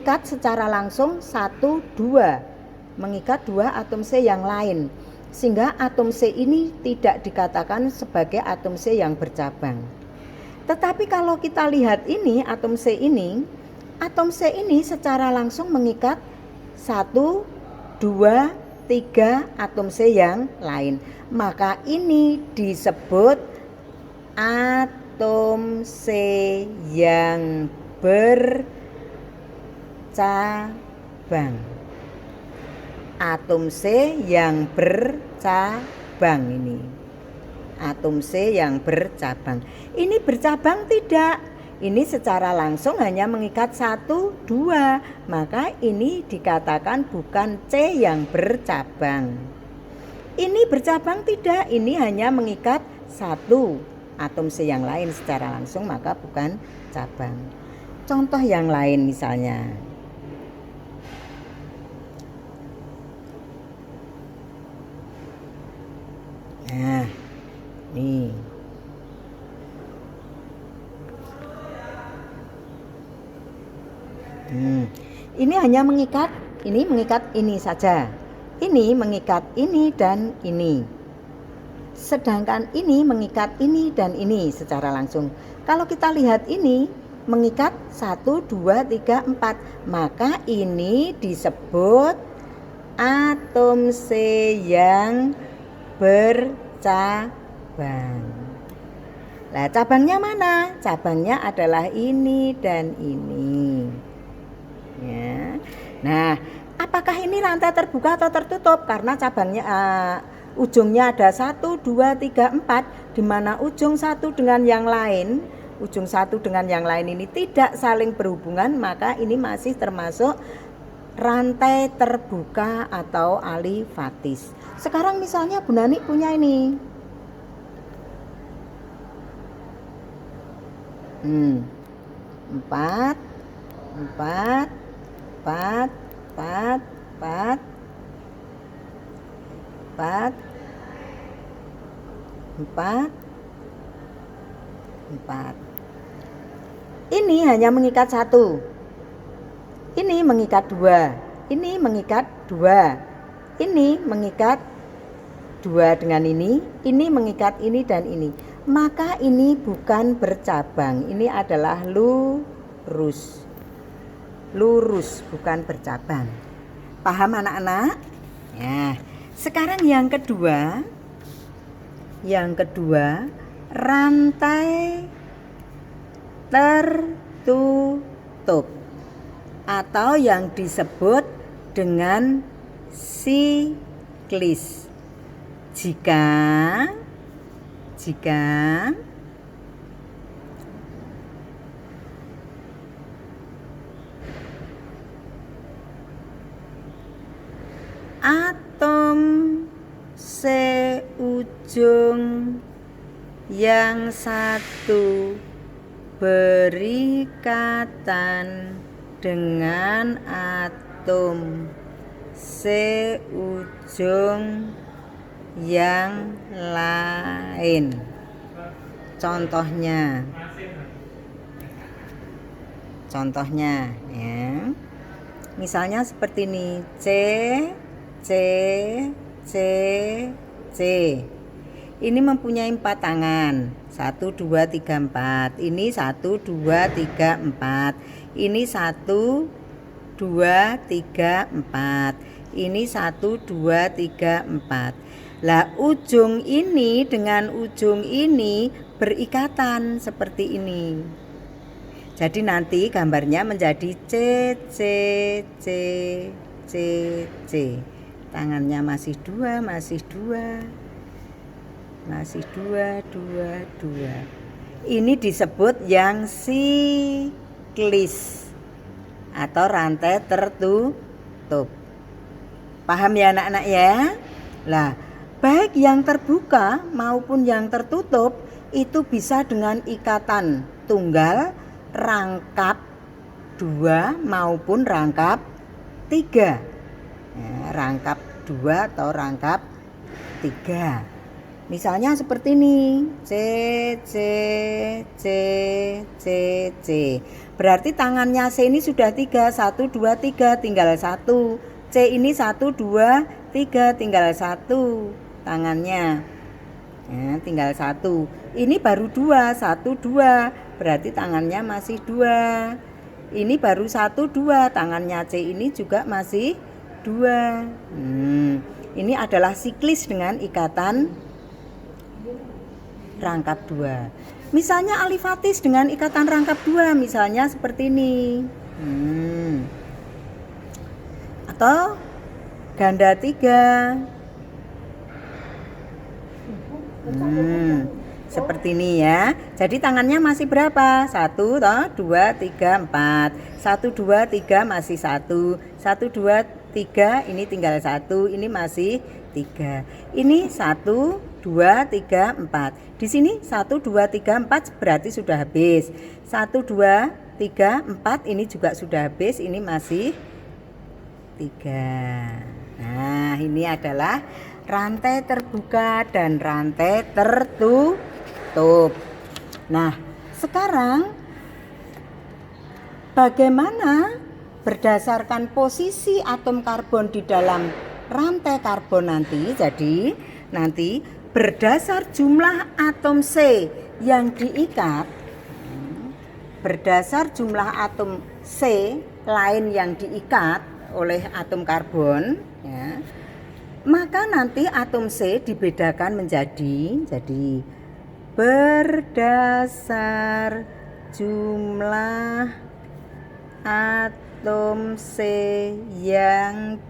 mengikat secara langsung 1, 2, mengikat 2 atom C yang lain, sehingga atom C ini tidak dikatakan sebagai atom C yang bercabang. Tetapi kalau kita lihat ini, atom C ini secara langsung mengikat 1, 2, 3 atom C yang lain. Maka ini disebut atom C yang bercabang. Atom C yang bercabang ini. Atom C yang bercabang. Ini bercabang tidak. Ini secara langsung hanya mengikat 1, 2. Maka ini dikatakan bukan C yang bercabang. Ini bercabang tidak. Ini hanya mengikat 1 atom C yang lain secara langsung, maka bukan cabang. Contoh yang lain misalnya. Nah, nih. Ini hanya mengikat ini saja. Ini mengikat ini dan ini. Sedangkan ini mengikat ini dan ini secara langsung. Kalau kita lihat ini mengikat 1, 2, 3, 4, maka ini disebut atom C yang bercabang. Nah, cabangnya mana? Cabangnya adalah ini dan ini. Ya. Nah, apakah ini rantai terbuka atau tertutup? Karena cabangnya ujungnya ada 1, 2, 3, 4, di mana ujung satu dengan yang lain ini tidak saling berhubungan, maka ini masih termasuk rantai terbuka atau alifatis. Sekarang misalnya Bu Nani punya ini. 4, 4, 4, 4, 4, 4, 4. Ini hanya mengikat 1. Ini mengikat 2. Ini mengikat 2. Ini mengikat 2 dengan ini mengikat ini dan ini. Maka ini bukan bercabang. Ini adalah lurus. Lurus, bukan bercabang. Paham anak-anak? Ya. Sekarang yang kedua, rantai tertutup atau yang disebut dengan siklis. Jika atom C ujung yang satu berikatan dengan atom C ujung yang lain. Contohnya ya. Misalnya seperti ini, C. Ini mempunyai 4 tangan. 1, 2, 3, 4. Ini 1, 2, 3, 4. Ini 1, 2, 3, 4. Ini 1, 2, 3, 4. Lah, ujung ini dengan ujung ini berikatan seperti ini. Jadi nanti gambarnya menjadi C. Tangannya masih 2. Ini disebut yang siklis atau rantai tertutup. Paham ya anak-anak ya? Lah, baik yang terbuka maupun yang tertutup itu bisa dengan ikatan tunggal, rangkap 2 maupun rangkap 3. Ya, rangkap 2 atau rangkap 3. Misalnya seperti ini, C, C, C, C, C. Berarti tangannya C ini sudah 3, 1, 2, 3, tinggal 1. C ini 1, 2, 3, tinggal 1 tangannya. Ya, tinggal 1. Ini baru 2, 1, 2. Berarti tangannya masih 2. Ini baru 1, 2. Tangannya C ini juga masih 2. Ini adalah siklis dengan ikatan rangkap 2. Misalnya alifatis dengan ikatan rangkap 2, misalnya seperti ini. Atau ganda 3. Seperti ini ya. Jadi tangannya masih berapa? 1, 2, 3, 4. 1, 2, 3 masih 1. 1, 2, 3 ini tinggal 1. Ini masih 3. Ini 1, 2, 3, 4. Di sini 1, 2, 3, 4 berarti sudah habis. 1, 2, 3, 4 ini juga sudah habis. Ini masih 3. Nah, ini adalah rantai terbuka dan rantai tertutup. Nah, sekarang bagaimana berdasarkan posisi atom karbon di dalam rantai karbon nanti? Jadi, nanti berdasar jumlah atom C yang diikat, berdasar jumlah atom C lain yang diikat oleh atom karbon, ya, maka nanti atom C dibedakan menjadi berdasar jumlah atom C yang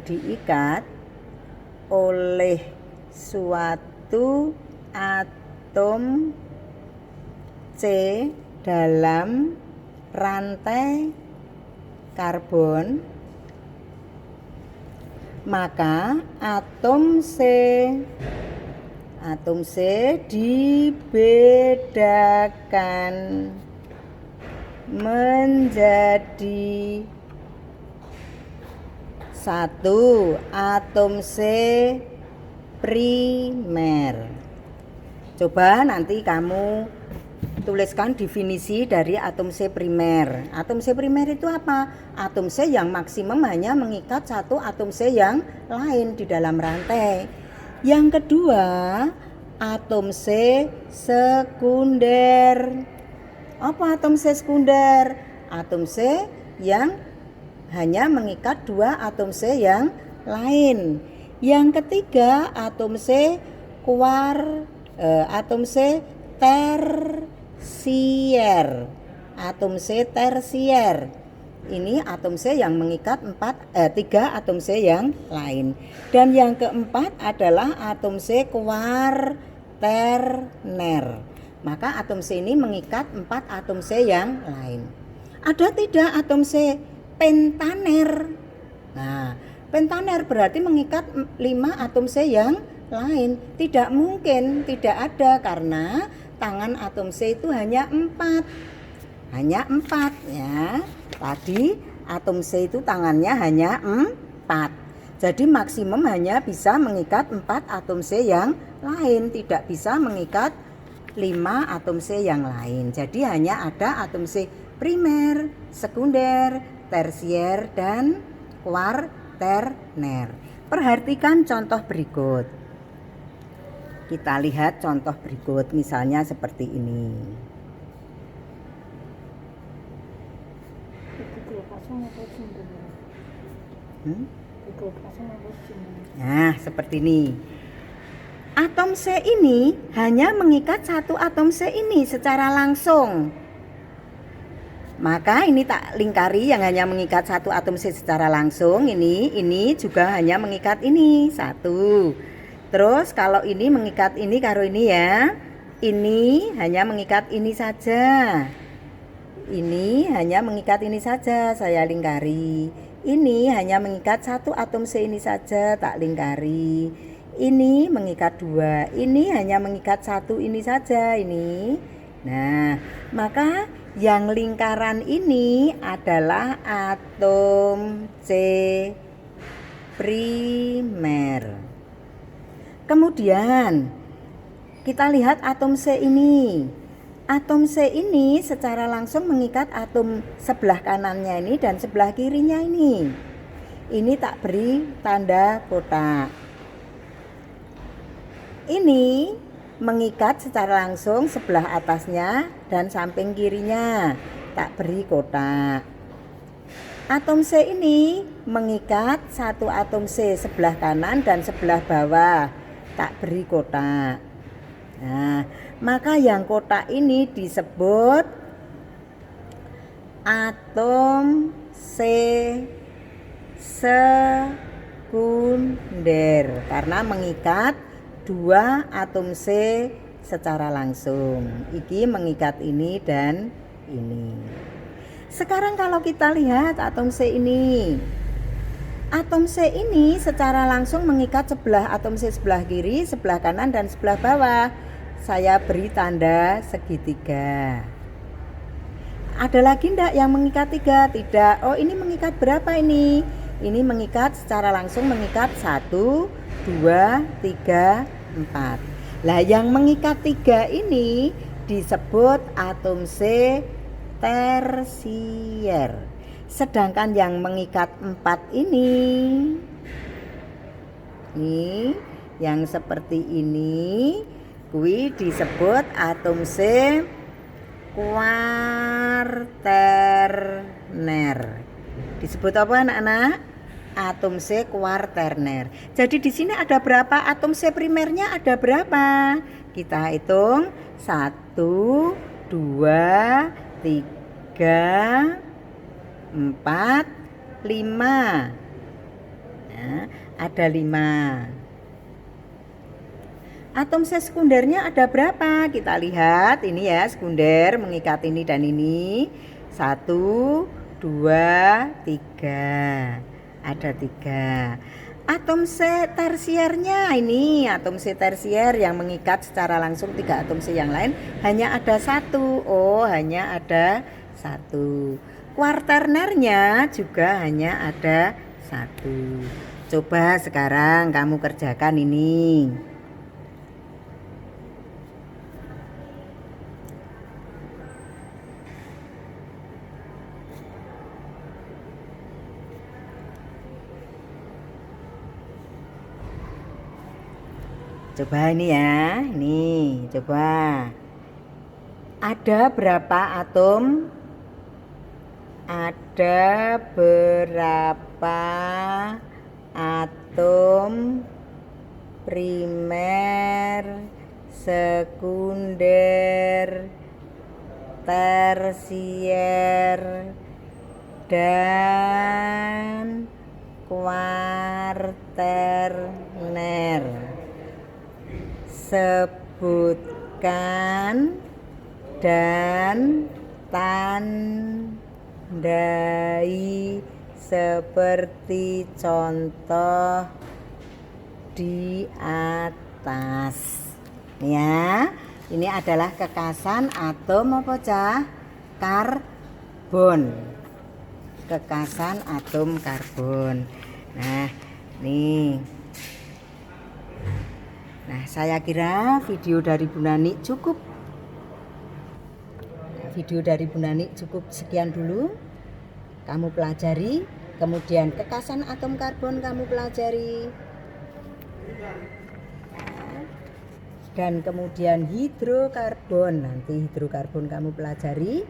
diikat oleh suatu atom C dalam rantai karbon, maka atom C dibedakan menjadi 1 atom C primer. Coba nanti kamu tuliskan definisi dari atom C primer. Atom C primer itu apa? Atom C yang maksimum hanya mengikat satu atom C yang lain di dalam rantai. Yang kedua, atom C sekunder. Apa atom C sekunder? Atom C yang hanya mengikat 2 atom C yang lain. Yang ketiga, atom C tersier. Atom C tersier. Ini atom C yang mengikat 3 atom C yang lain. Dan yang keempat adalah atom C kuarterner. Maka atom C ini mengikat 4 atom C yang lain. Ada tidak atom C pentaner? Nah, pentaner berarti mengikat 5 atom C yang lain. Tidak mungkin, tidak ada, karena tangan atom C itu hanya 4. Hanya 4 ya. Tadi atom C itu tangannya hanya 4. Jadi maksimum hanya bisa mengikat 4 atom C yang lain, tidak bisa mengikat 5 atom C yang lain. Jadi hanya ada atom C primer, sekunder, tersier, dan kuarterner. Perhatikan contoh berikut. Kita lihat contoh berikut, misalnya seperti ini. Nah, seperti ini. Atom C ini hanya mengikat satu atom C ini secara langsung. Maka ini tak lingkari yang hanya mengikat satu atom C secara langsung. Ini juga hanya mengikat ini satu. Terus kalau ini mengikat ini karo ini ya. Ini hanya mengikat ini saja. Ini hanya mengikat ini saja, saya lingkari. Ini hanya mengikat satu atom C ini saja, tak lingkari. Ini mengikat 2, ini hanya mengikat 1 ini saja, ini. Nah, maka yang lingkaran ini adalah atom C primer. Kemudian kita lihat atom C ini. Atom C ini secara langsung mengikat atom sebelah kanannya ini dan sebelah kirinya ini. Ini tak beri tanda kotak. Ini mengikat secara langsung sebelah atasnya dan samping kirinya, tak beri kotak. Atom C ini mengikat satu atom C sebelah kanan dan sebelah bawah, tak beri kotak. Nah, maka yang kotak ini disebut atom C sekunder karena mengikat dua atom C secara langsung. Iki mengikat ini dan ini. Sekarang kalau kita lihat atom C ini. Atom C ini secara langsung mengikat sebelah atom C sebelah kiri, sebelah kanan dan sebelah bawah. Saya beri tanda segitiga. Ada lagi enggak yang mengikat 3? Tidak. Oh, ini mengikat berapa ini? Ini mengikat secara langsung mengikat 1, 2, 3, 4. Lah yang mengikat 3 ini disebut atom C tersier. Sedangkan yang mengikat 4 ini yang seperti ini kuwi disebut atom C kuarterner. Disebut apa anak-anak? Atom C kuarterner. Jadi di sini ada berapa atom C primernya? Ada berapa? Kita hitung 1, 2, 3, 4, 5. Nah, ada 5. Atom C sekundernya ada berapa? Kita lihat ini ya, sekunder mengikat ini dan ini. 1, 2, 3. Ada 3. Atom C tersiernya ini, atom C tersier yang mengikat secara langsung 3 atom C yang lain hanya ada 1. Oh, hanya ada 1. Kuarternernya juga hanya ada 1. Coba sekarang kamu kerjakan ini. Coba ini ya, ini coba. Ada berapa atom? Ada berapa atom primer, sekunder, tersier, dan kuarterner? Sebutkan dan tandai seperti contoh di atas. Ya, ini adalah kekasan atom apa cah? Karbon. Kekasan atom karbon. Nah, nih. Nah, saya kira video dari Bu Nani cukup. Video dari Bu Nani cukup sekian dulu. Kamu pelajari, kemudian kekasan atom karbon kamu pelajari. Dan kemudian hidrokarbon. Nanti hidrokarbon kamu pelajari.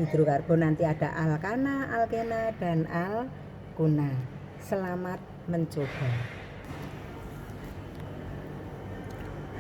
Hidrokarbon nanti ada alkana, alkena, dan alkona. Selamat mencoba.